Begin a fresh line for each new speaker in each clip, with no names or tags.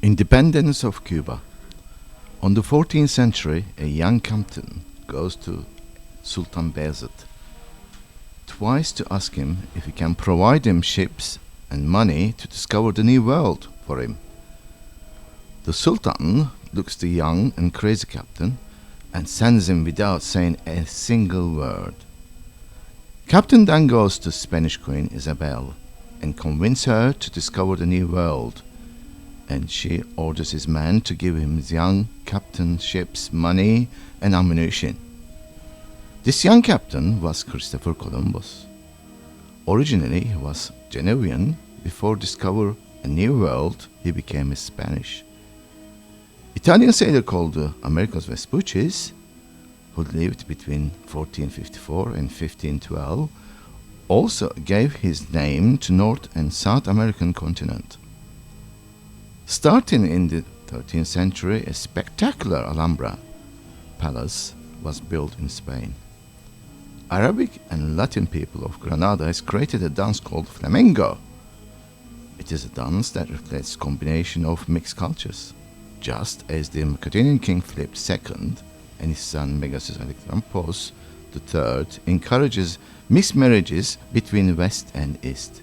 Independence of Cuba. On the 14th century, a young captain goes to Sultan Bayezid twice to ask him if he can provide him ships and money to discover the new world for him. The Sultan looks the young and crazy captain and sends him without saying a single word. Captain then goes to Spanish Queen Isabel and convinces her to discover the new world, and she orders his men to give him his young captain's ships, money and ammunition. This young captain was Christopher Columbus. Originally he was Genevian. Before discovering a new world, he became Spanish. Italian sailor called the Americos Vespucci's, who lived between 1454 and 1512, also gave his name to North and South American continent. Starting in the 13th century, a spectacular Alhambra palace was built in Spain. Arabic and Latin people of Granada has created a dance called flamenco. It is a dance that reflects a combination of mixed cultures, just as the Macedonian king Philip II and his son Megasthenes Alexandros III encourages mixed marriages between West and East.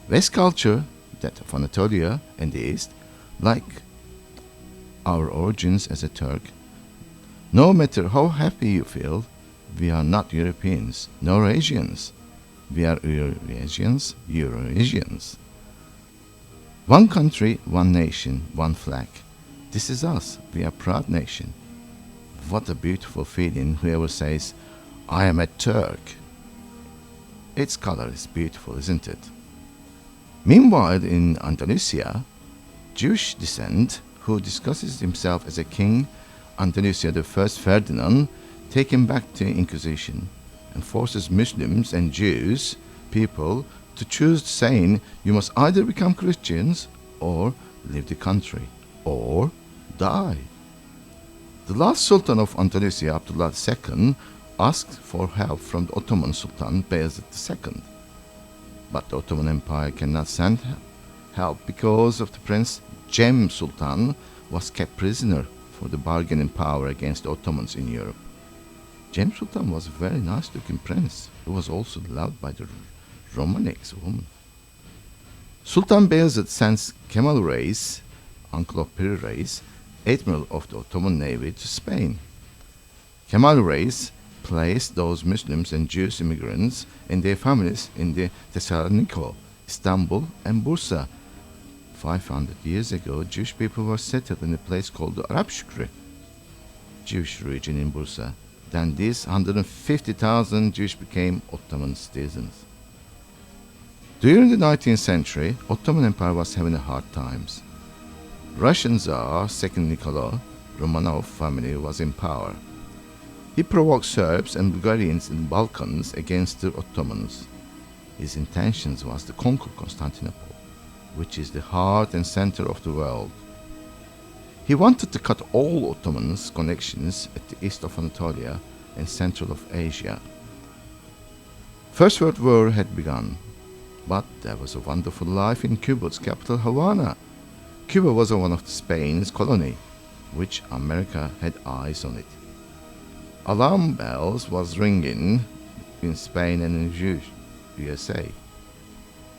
West culture, that of Anatolia, and the East, like our origins as a Turk. No matter how happy you feel, we are not Europeans, nor Asians. We are Eurasians. One country, one nation, one flag. This is us. We are a proud nation. What a beautiful feeling, whoever says, I am a Turk. Its color is beautiful, isn't it? Meanwhile, in Andalusia, Jewish descent, who discusses himself as a king, Andalusia I Ferdinand, take him back to Inquisition and forces Muslims and Jews people to choose, saying, you must either become Christians or leave the country or die. The last Sultan of Andalusia, Abdullah II, asked for help from the Ottoman Sultan Bayezid II. But the Ottoman Empire cannot send help because of the Prince Cem Sultan was kept prisoner for the bargaining power against the Ottomans in Europe. Cem Sultan was a very nice-looking prince who was also loved by the Romanex woman. Sultan Bayezid sends Kemal Reis, uncle of Piri Reis, admiral of the Ottoman Navy, to Spain. Kemal Reis placed those Muslims and Jewish immigrants and their families in the Thessaloniki, Istanbul, and Bursa. 500 years ago, Jewish people were settled in a place called the Arap Şükrü, Jewish region in Bursa. Then these 150,000 Jews became Ottoman citizens. During the 19th century, Ottoman Empire was having hard times. Russian Tsar II Nikolai Romanov family was in power. He provoked Serbs and Bulgarians in the Balkans against the Ottomans. His intentions was to conquer Constantinople, which is the heart and center of the world. He wanted to cut all Ottomans' connections at the east of Anatolia and central of Asia. First World War had begun, but there was a wonderful life in Cuba's capital, Havana. Cuba was one of Spain's colony, which America had eyes on it. Alarm bells was ringing in Spain and in USA.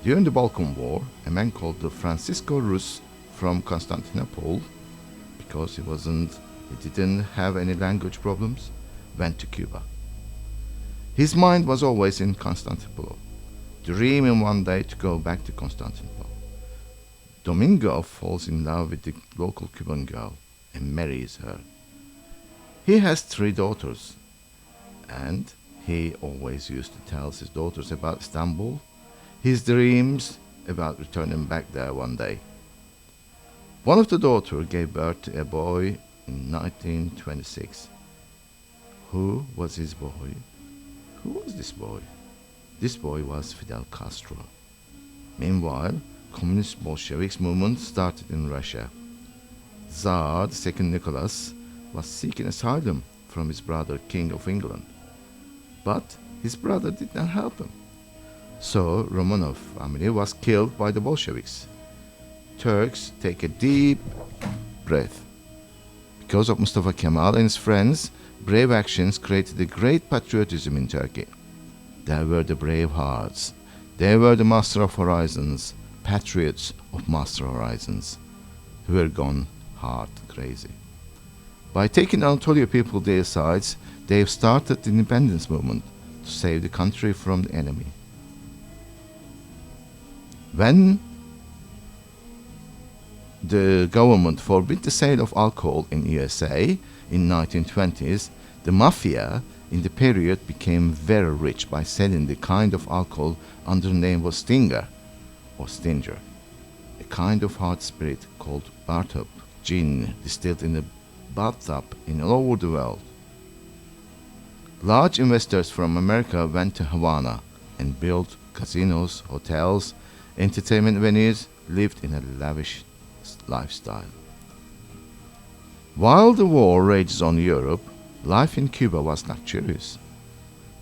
During the Balkan War, a man called Francisco Rus from Constantinople, because he didn't have any language problems, went to Cuba. His mind was always in Constantinople, dreaming one day to go back to Constantinople. Domingo falls in love with the local Cuban girl and marries her. He has 3 daughters, and he always used to tell his daughters about Istanbul, his dreams about returning back there one day. One of the daughters gave birth to a boy in 1926. Who was his boy? Who was this boy? This boy was Fidel Castro. Meanwhile, communist Bolsheviks movement started in Russia. Tsar II Nicholas was seeking asylum from his brother, King of England. But his brother did not help him. So Romanov family was killed by the Bolsheviks. Turks take a deep breath. Because of Mustafa Kemal and his friends, brave actions created a great patriotism in Turkey. They were the brave hearts. They were the master of horizons, patriots of master horizons, who were gone heart crazy. By taking Anatolia people their sides, they have started the independence movement to save the country from the enemy. When the government forbid the sale of alcohol in USA in 1920s, the mafia in the period became very rich by selling the kind of alcohol under the name of Stinger or Stinger, a kind of hard spirit called Bartop gin distilled in a bathtub in all over the world. Large investors from America went to Havana and built casinos, hotels, entertainment venues, lived in a lavish lifestyle. While the war rages on Europe, life in Cuba was luxurious.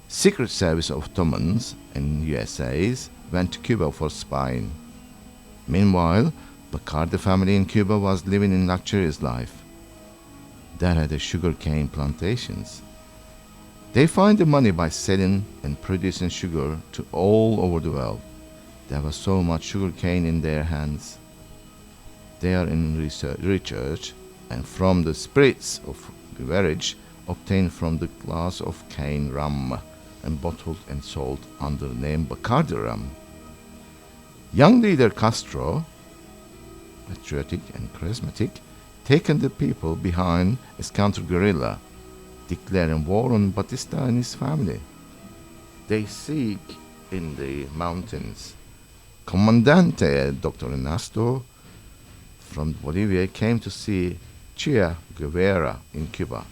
Secret Service of Ottomans and USA's went to Cuba for spying. Meanwhile, Bacardi family in Cuba was living in luxurious life. They had the sugarcane plantations. They find the money by selling and producing sugar to all over the world. There was so much sugarcane in their hands. They are in research, and from the spirits of beverage obtained from the glass of cane rum and bottled and sold under the name Bacardi rum. Young leader Castro, patriotic and charismatic, taken the people behind as counter-guerrilla, declaring war on Batista and his family. They seek in the mountains. Comandante Dr. Ernesto from Bolivia came to see Che Guevara in Cuba.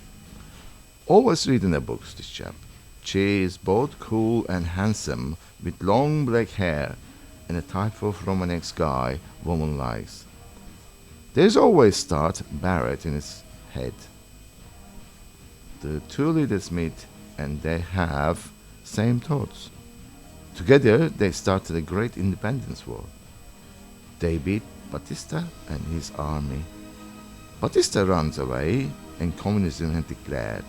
Always reading the books, this chap. Che is both cool and handsome, with long black hair and a type of Romanesque guy woman likes. There's always start Barrett in his head. The two leaders meet and they have same thoughts. Together they started a great independence war. They beat Batista and his army. Batista runs away and communism had declared,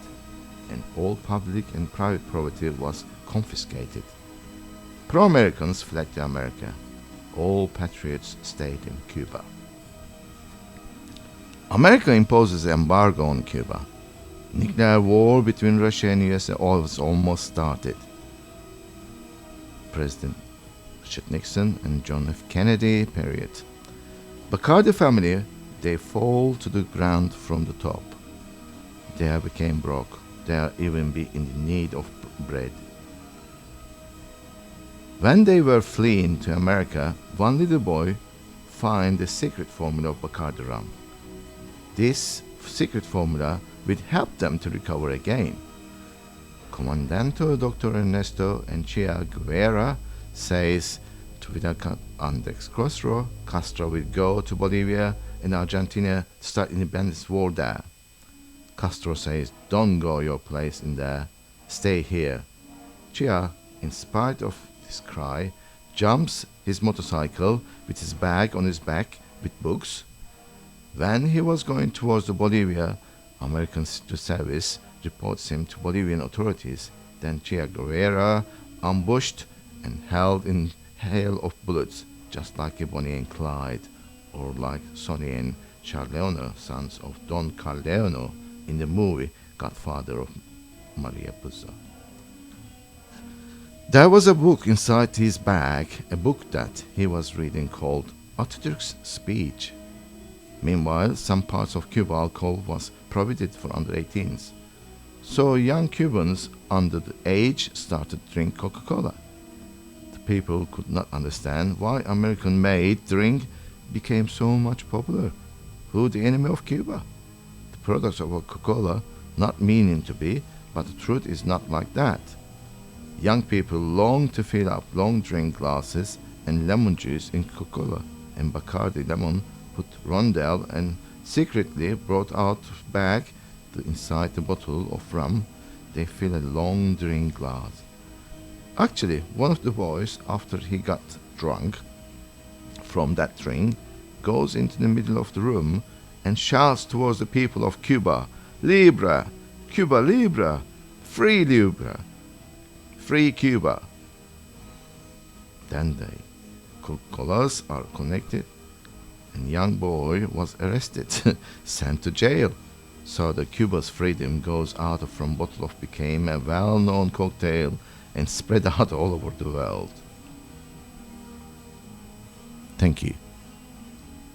and all public and private property was confiscated. Pro-Americans fled to America. All patriots stayed in Cuba. America imposes an embargo on Cuba. Nuclear war between Russia and USA was almost started. President Richard Nixon and John F. Kennedy period. Bacardi family, they fall to the ground from the top. They have become broke. They are even be in the need of bread. When they were fleeing to America, one little boy find the secret formula of Bacardi rum. This secret formula will help them to recover again. Comandante Dr. Ernesto and Che Guevara says to Fidel Castro will go to Bolivia and Argentina to start independence war there. Castro says, don't go your place in there, stay here. Che, in spite of his cry, jumps his motorcycle with his bag on his back with books. When he was going towards the Bolivia, American Secret Service reports him to Bolivian authorities. Then Che Guevara ambushed and held in hail of bullets, just like Bonnie and Clyde, or like Sonny and Charleone, sons of Don Corleone in the movie Godfather of Maria Puzo. There was a book inside his bag, a book that he was reading called Atatürk's Speech. Meanwhile, some parts of Cuba alcohol was prohibited for under 18s. So young Cubans under the age started to drink Coca-Cola. The people could not understand why American-made drink became so much popular. Who the enemy of Cuba? The products of Coca-Cola not meaning to be, but the truth is not like that. Young people long to fill up long drink glasses and lemon juice in Coca-Cola, and Bacardi lemon put rondelle and secretly brought out bag inside the bottle of rum. They fill a long drink glass. Actually, one of the boys, after he got drunk from that drink, goes into the middle of the room and shouts towards the people of Cuba, Libre, Cuba Libre, Free Libre, Free Cuba. Then the collars are connected, and young boy was arrested, sent to jail. So the Cuba's freedom goes out from bottle of became a well-known cocktail and spread out all over the world. Thank you.